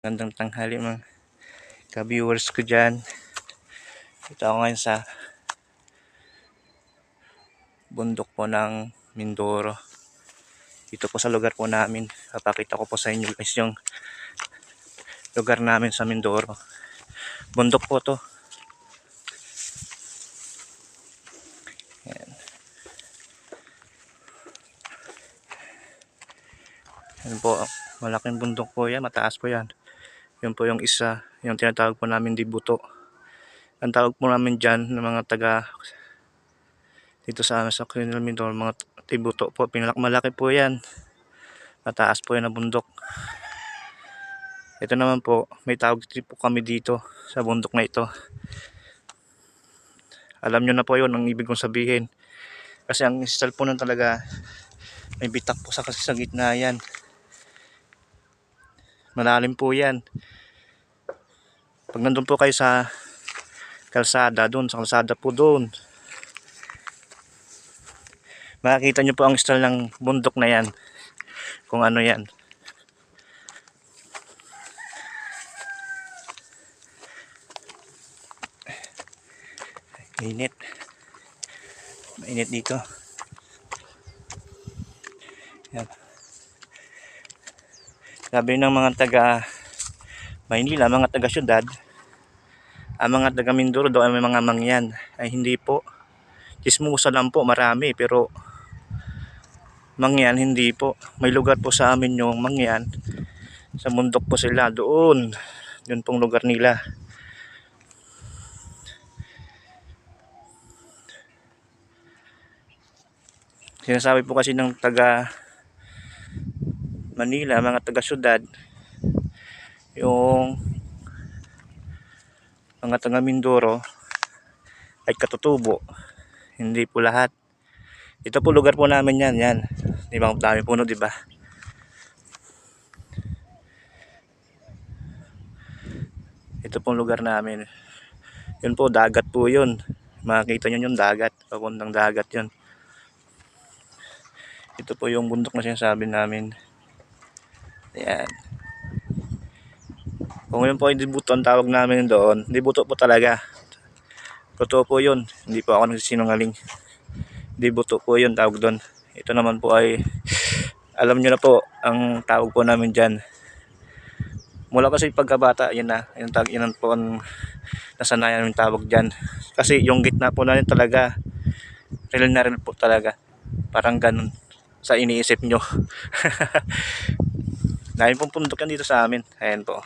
Gandang tanghali mga ka-viewers ko dyan. Ito ako ngayon sa bundok po ng Mindoro. Dito po sa lugar po namin. Papakita ko po sa inyo guys yung lugar namin sa Mindoro. Bundok po to. Ayan. Ayan po, malaking bundok po yan, mataas po yan. Yun po yung isa, yung tinatawag po namin Dibuto. Ang tawag po namin dyan ng mga taga dito sa Colonel Mindoro, mga Dibuto po. Malaki po yan, mataas po yan na bundok. Ito naman po, may tawag po kami dito sa bundok na ito. Alam nyo na po yun ang ibig kong sabihin. Kasi ang install po nun talaga, may bitak po sa gitna yan. Malalim po yan. Pag nandun po kayo sa kalsada, doon sa kalsada po doon, makikita nyo po ang style ng bundok na yan, kung ano yan. Mainit dito. Yan. Sabi ng mga taga Maynila, mga taga syudad, ang mga taga Mindoro daw ay may mga mangyan. Ay hindi po. Chismosa lang po, marami, pero mangyan hindi po. May lugar po sa amin yung mangyan. Sa bundok po sila doon. Yun pong lugar nila. Sinasabi po kasi ng taga Manila, mga taga syudad, yung mga taga Mindoro ay katutubo. Hindi po lahat. Ito po lugar po namin yan. Yan. Di ba? Dami puno, di ba? Ito pong lugar namin. Yun po, dagat po yun. Makikita nyo yung dagat. Papuntang dagat yun. Ito po yung bundok na sinasabi namin. Ayan. Kung yun po yung Dibuto ang tawag namin doon, Dibuto po talaga. Totoo po yun. Hindi po ako nagsisinungaling. Dibuto po yun tawag doon. Ito naman po ay, alam nyo na po, ang tawag po namin dyan. Mula kasi pagkabata, yun na. Yun po ang nasanayan yung tawag dyan. Kasi yung gitna po namin talaga, real na real po talaga. Parang ganun sa iniisip nyo. Dahil pong pundok yan dito sa amin. Ayan po.